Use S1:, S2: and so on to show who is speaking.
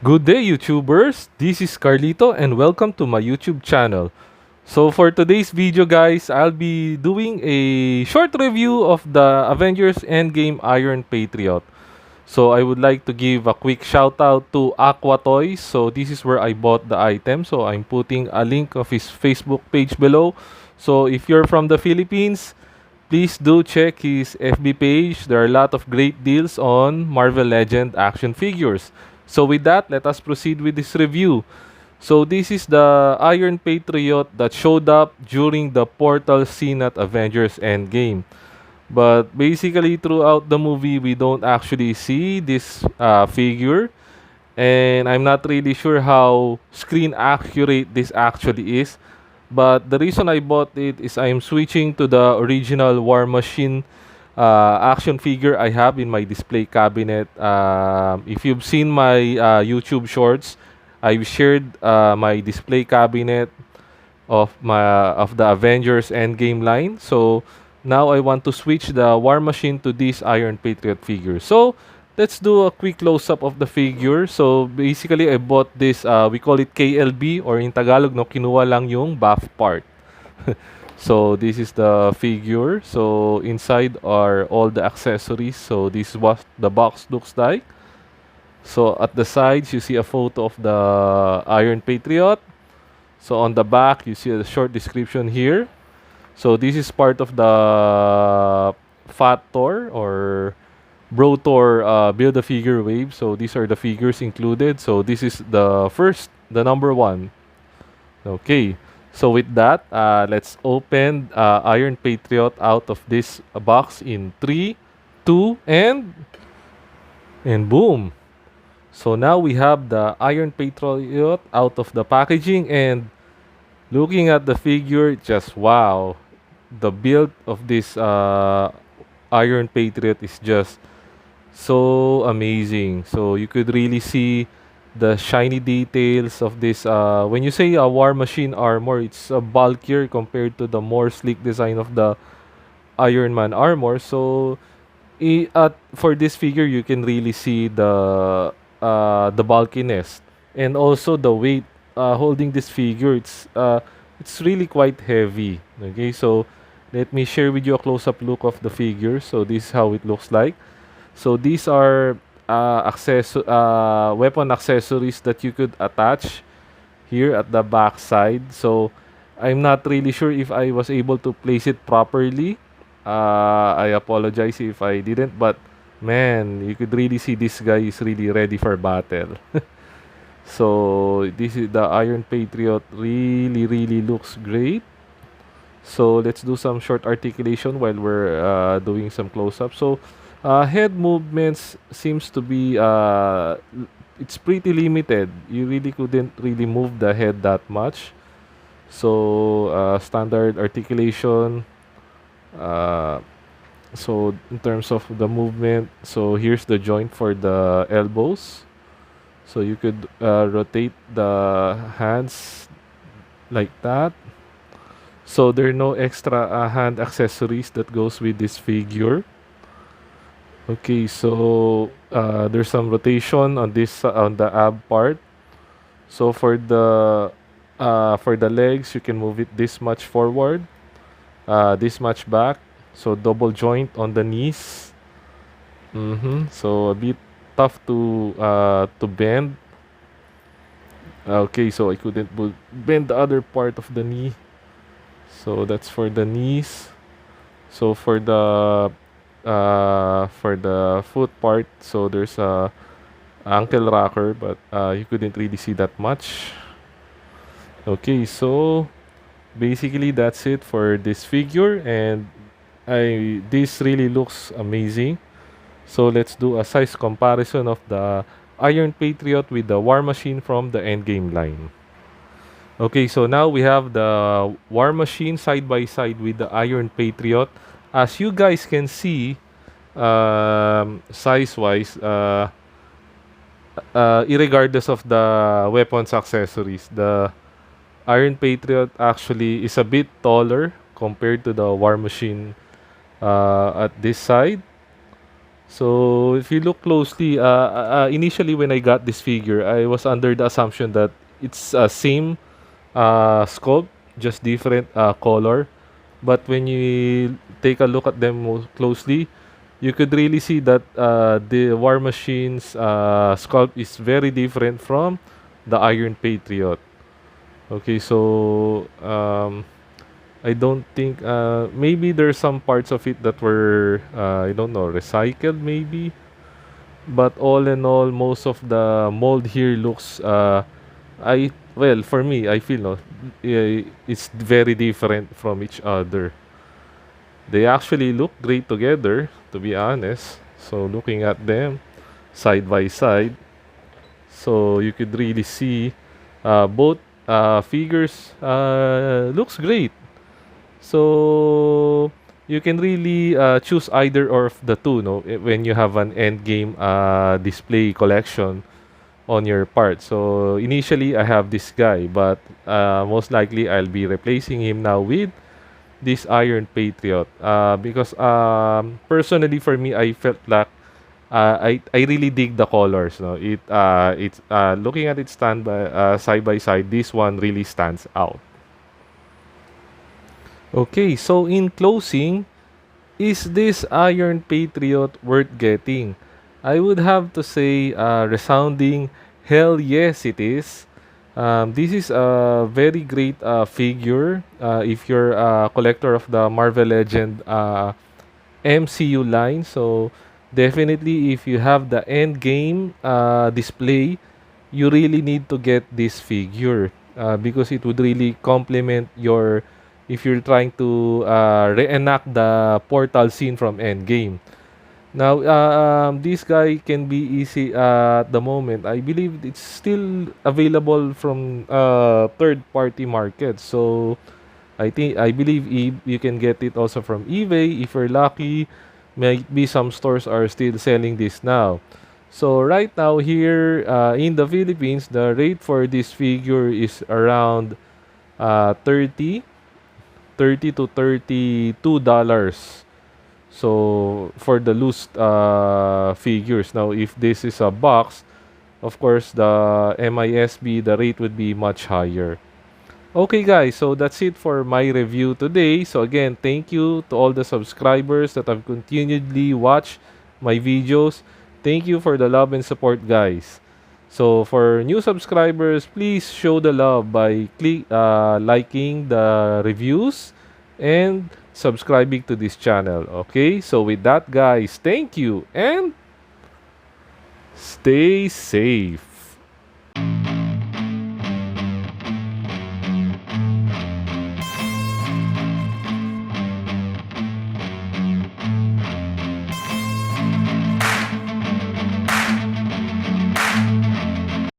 S1: Good day, YouTubers! This is Carlito and welcome to my YouTube channel. So for today's video guys, I'll be doing a short review of the Avengers Endgame Iron Patriot. So I would like to give a quick shout out to Aquatoys. So this is where I bought the item. So I'm putting a link of his Facebook page below. So if you're from the Philippines, please do check his FB page. There are a lot of great deals on Marvel Legend action figures. So with that, let us proceed with this review. So this is the Iron Patriot that showed up during the portal scene at Avengers Endgame. But basically throughout the movie, we don't actually see this figure. And I'm not really sure how screen accurate this actually is. But the reason I bought it is I'm switching to the original War Machine action figure I have in my display cabinet. If you've seen my YouTube shorts, I've shared my display cabinet of the Avengers Endgame line. So now I want to switch the War Machine to this Iron Patriot figure. So let's do a quick close-up of the figure. So basically, I bought this, we call it KLB or in Tagalog, no, kinuha lang yung BAF part. So this is the figure. So inside are all the accessories. So this is what the box looks like. So at the sides, you see a photo of the Iron Patriot. So on the back, you see a short description here. So this is part of the Fat Thor or Bro Thor Build-A-Figure wave. So these are the figures included. So this is the first, the number one. Okay. So with that, let's open Iron Patriot out of this box in 3, 2, and boom. So now we have the Iron Patriot out of the packaging, and looking at the figure, just wow. The build of this Iron Patriot is just so amazing. So you could really see the shiny details of this. When you say a War Machine armor, it's bulkier compared to the more sleek design of the Iron Man armor. So for this figure, you can really see the bulkiness and also the weight holding this figure. It's really quite heavy. Okay, so let me share with you a close-up look of the figure. So this is how it looks like. So these are weapon accessories that you could attach here at the back side. So I'm not really sure if I was able to place it properly. I apologize if I didn't, but man, you could really see this guy is really ready for battle. So this is the Iron Patriot. Really looks great. So let's do some short articulation while we're doing some close-up. So head movements seems to be it's pretty limited. You really couldn't really move the head that much. So standard articulation. Uh, so in terms of the movement, so here's the joint for the elbows. So you could rotate the hands like that. So there are no extra hand accessories that goes with this figure. Okay, so there's some rotation on this on the ab part. So for the legs, you can move it this much forward, this much back. So double joint on the knees. So a bit tough to bend. Okay, so I couldn't bend the other part of the knee. So that's for the knees. So for the foot part, so there's a ankle rocker, but you couldn't really see that much. Okay, so basically that's it for this figure, and this really looks amazing. So let's do a size comparison of the Iron Patriot with the War Machine from the Endgame line. Okay, so now we have the War Machine side by side with the Iron Patriot. As you guys can see, size-wise, irregardless of the weapons accessories, the Iron Patriot actually is a bit taller compared to the War Machine at this side. So if you look closely, initially when I got this figure, I was under the assumption that it's same sculpt, just different color. But when you take a look at them more closely, you could really see that the War Machine's sculpt is very different from the Iron Patriot. Okay, so I don't think maybe there's some parts of it that were I don't know, recycled maybe. But all in all, most of the mold here looks I well, for me, I feel no, it's very different from each other. They actually look great together, to be honest. So looking at them side by side, so you could really see both figures looks great. So you can really choose either of the two, no, when you have an end game display collection on your part. So initially I have this guy, but most likely I'll be replacing him now with this Iron Patriot. Because personally for me, I felt like I really dig the colors. No, it's looking at it stand by side by side. This one really stands out. Okay, so in closing, is this Iron Patriot worth getting? I would have to say resounding hell yes it is. This is a very great figure if you're a collector of the Marvel Legend MCU line. So definitely if you have the Endgame display, you really need to get this figure because it would really complement your if you're trying to reenact the portal scene from Endgame. Now, this guy can be easy at the moment. I believe it's still available from third-party markets. So, I believe you can get it also from eBay if you're lucky. Might be some stores are still selling this now. So right now here in the Philippines, the rate for this figure is around 30 to $32. So for the loose figures. Now if this is a box, of course the MISB, the rate would be much higher. Okay guys, so that's it for my review today. So again, thank you to all the subscribers that have continually watched my videos. Thank you for the love and support guys. So for new subscribers, please show the love by liking the reviews and subscribing to this channel. Okay, so with that guys, thank you and stay safe.